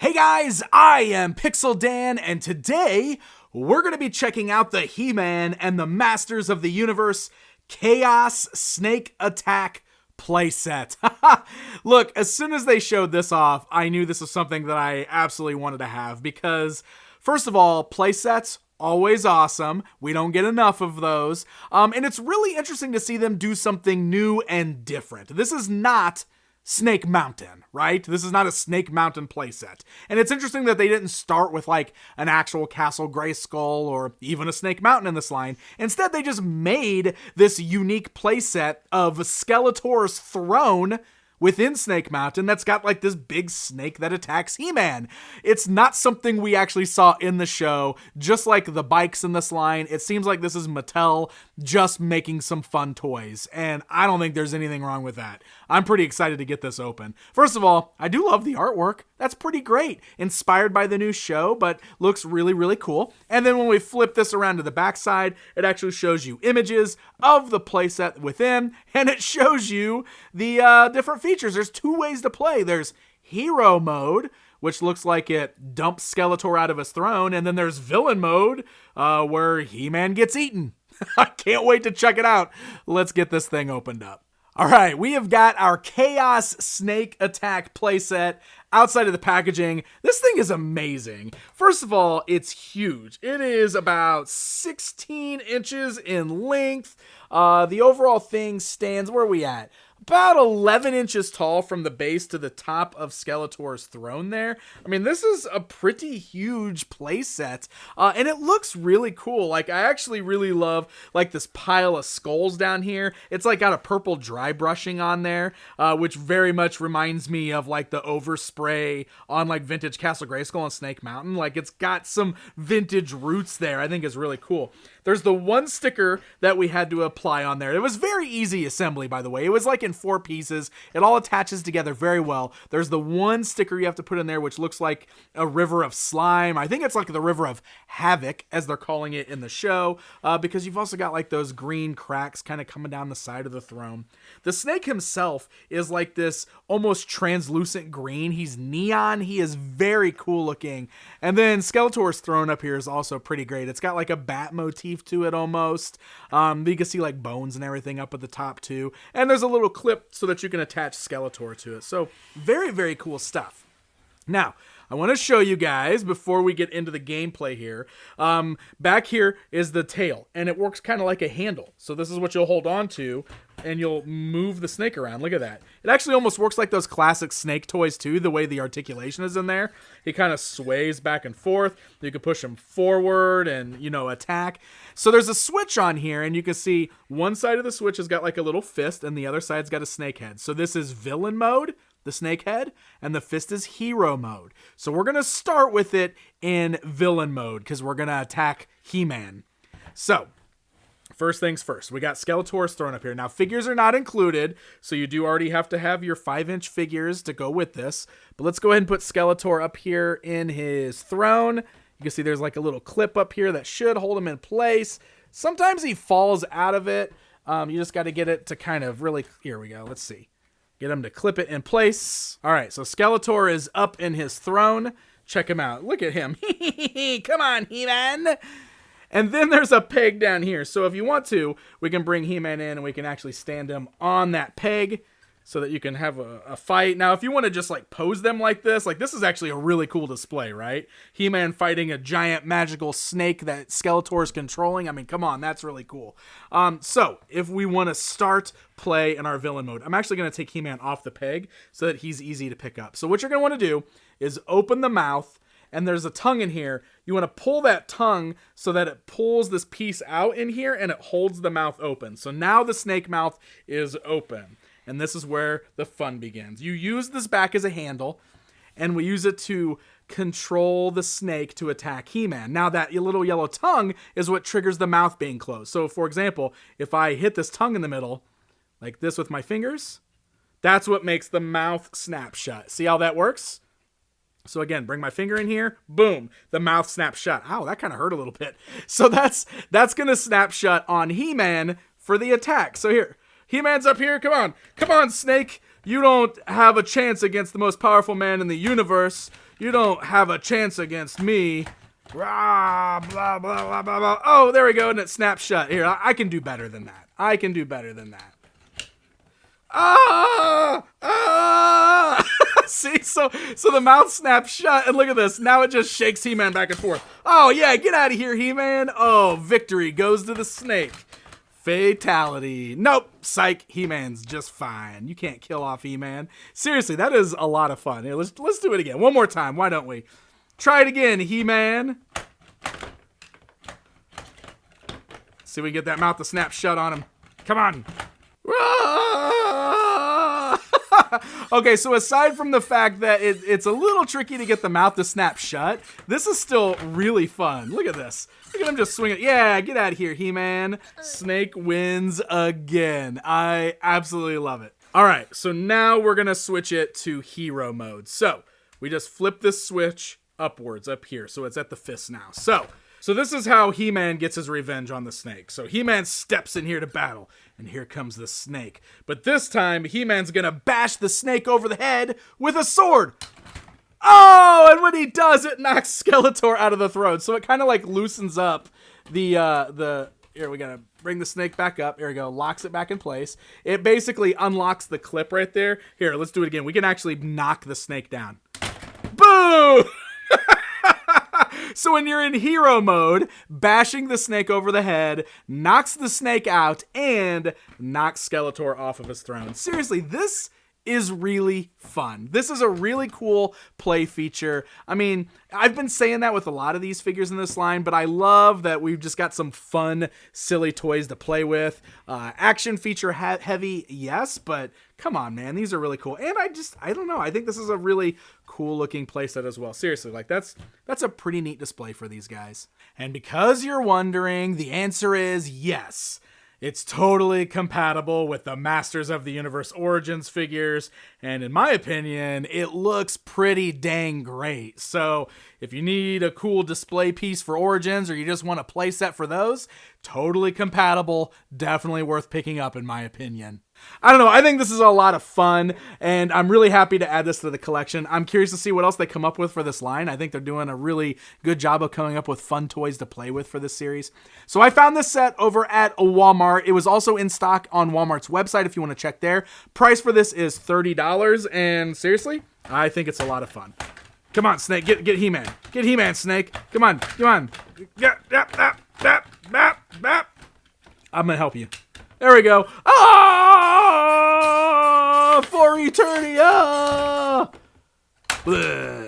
Hey guys, I am Pixel Dan, and today we're going to be checking out the He-Man and the Masters of the Universe Chaos Snake Attack playset. Look, as soon as they showed this off, I knew this was something that I absolutely wanted to have because, first of all, playsets, always awesome. We don't get enough of those. And it's really interesting to see them do something new and different. This is not Snake Mountain, right? This is not a Snake Mountain playset. And it's interesting that they didn't start with like an actual Castle Grayskull or even a Snake Mountain in this line. Instead, they just made this unique playset of Skeletor's throne within Snake Mountain that's got like this big snake that attacks He-Man. It's not something we actually saw in the show, just like the bikes in this line. It seems like this is Mattel just making some fun toys, and I don't think there's anything wrong with that. I'm pretty excited to get this open. First of all, I do love the artwork. That's pretty great. Inspired by the new show, but looks really, really cool. And then when we flip this around to the backside, it actually shows you images of the playset within, and it shows you the different features. There's two ways to play. There's hero mode, which looks like it dumps Skeletor out of his throne, and then there's villain mode, where He-Man gets eaten. I can't wait to check it out. Let's get this thing opened up. All right, we have got our Chaos Snake Attack playset outside of the packaging. This thing is amazing. First of all, it's huge. It is about 16 inches in length. The overall thing stands, where are we at? About 11 inches tall from the base to the top of Skeletor's throne there. I mean, this is a pretty huge playset, and it looks really cool. Like, I actually really love, like, this pile of skulls down here. It's, like, got a purple dry brushing on there, which very much reminds me of, like, the overspray on, like, vintage Castle Grayskull and Snake Mountain. Like, it's got some vintage roots there. I think is really cool. There's the one sticker that we had to apply on there. It was very easy assembly, by the way. It was like in 4 pieces. It all attaches together very well. There's the one sticker you have to put in there, which looks like a river of slime. I think it's like the river of havoc, as they're calling it in the show, because you've also got like those green cracks kind of coming down the side of the throne. The snake himself is like this almost translucent green. He's neon. He is very cool looking. And then Skeletor's throne up here is also pretty great. It's got like a bat motif to it almost. You can see like bones and everything up at the top too. And there's a little clip so that you can attach Skeletor to it. So very, very cool stuff. Now, I want to show you guys before we get into the gameplay here. Back here is the tail, and it works kind of like a handle. So this is what you'll hold on to, and you'll move the snake around. Look at that. It actually almost works like those classic snake toys too, the way the articulation is in there. He kind of sways back and forth. You can push him forward and, you know, attack. So there's a switch on here, and you can see one side of the switch has got like a little fist, and the other side's got a snake head. So this is villain mode, the snake head, and the fist is hero mode. So we're going to start with it in villain mode because we're going to attack He-Man. So first things first, we got Skeletor's throne up here. Now, figures are not included, so you do already have to have your 5-inch figures to go with this. But let's go ahead and put Skeletor up here in his throne. You can see there's like a little clip up here that should hold him in place. Sometimes he falls out of it. You just got to get it to kind of really, here we go, let's see. Get him to clip it in place. All right, so Skeletor is up in his throne. Check him out. Look at him. Come on, He-Man. And then there's a peg down here. So if you want to, we can bring He-Man in and we can actually stand him on that peg so that you can have a fight. Now, if you want to just like pose them like this is actually a really cool display, right? He-Man fighting a giant magical snake that Skeletor is controlling. I mean, come on, that's really cool. So if we want to start play in our villain mode, I'm actually going to take He-Man off the peg so that he's easy to pick up. So what you're going to want to do is open the mouth, and there's a tongue in here. You want to pull that tongue so that it pulls this piece out in here and it holds the mouth open. So now the snake mouth is open. And this is where the fun begins. You use this back as a handle, and we use it to control the snake to attack He-Man. Now, that little yellow tongue is what triggers the mouth being closed. So, for example, if I hit this tongue in the middle, like this with my fingers, that's what makes the mouth snap shut. See how that works? So again, bring my finger in here, boom, the mouth snaps shut. Ow, that kind of hurt a little bit. So that's going to snap shut on He-Man for the attack. So here, He-Man's up here. Come on, Snake. You don't have a chance against the most powerful man in the universe. You don't have a chance against me. Rah, blah, blah, blah, blah, blah. Oh, there we go, and it snaps shut. Here, I can do better than that. I can do better than that. Ah! Ah! See, so the mouth snaps shut, and look at this. Now it just shakes He-Man back and forth. Oh, yeah, get out of here, He-Man. Oh, victory goes to the snake. Fatality. Nope, psych. He-Man's just fine. You can't kill off He-Man. Seriously, that is a lot of fun. Here, let's do it again. One more time. Why don't we? Try it again, He-Man. See if we can get that mouth to snap shut on him. Come on. Okay, so aside from the fact that it's a little tricky to get the mouth to snap shut, this is still really fun. Look at this. Look at him just swinging. Yeah, get out of here, He-Man. Snake wins again. I absolutely love it. All right, so now we're going to switch it to hero mode. So we just flip this switch upwards up here. So it's at the fist now. So this is how He-Man gets his revenge on the snake. So He-Man steps in here to battle, and here comes the snake. But this time, He-Man's gonna bash the snake over the head with a sword. Oh, and when he does, it knocks Skeletor out of the throne. So it kind of like loosens up the here, we gotta bring the snake back up. Here we go, locks it back in place. It basically unlocks the clip right there. Here, let's do it again. We can actually knock the snake down. Boom! So when you're in hero mode, bashing the snake over the head knocks the snake out and knocks Skeletor off of his throne. Seriously, this is really fun. This is a really cool play feature. I mean, I've been saying that with a lot of these figures in this line, but I love that we've just got some fun, silly toys to play with. Action feature heavy, yes, but come on, man. These are really cool. And I don't know. I think this is a really cool looking playset as well. Seriously, like that's a pretty neat display for these guys. And because you're wondering, the answer is yes. It's totally compatible with the Masters of the Universe Origins figures, and in my opinion, it looks pretty dang great. So if you need a cool display piece for Origins, or you just want a playset for those, totally compatible, definitely worth picking up in my opinion. I don't know, I think this is a lot of fun, and I'm really happy to add this to the collection. I'm curious to see what else they come up with for this line. I think they're doing a really good job of coming up with fun toys to play with for this series. So I found this set over at Walmart. It was also in stock on Walmart's website if you want to check there. Price for this is $30, and seriously, I think it's a lot of fun. Come on, Snake, get He-Man. Get He-Man, Snake. Come on. I'm gonna help you. There we go. Ah! For Eternia! Bleh.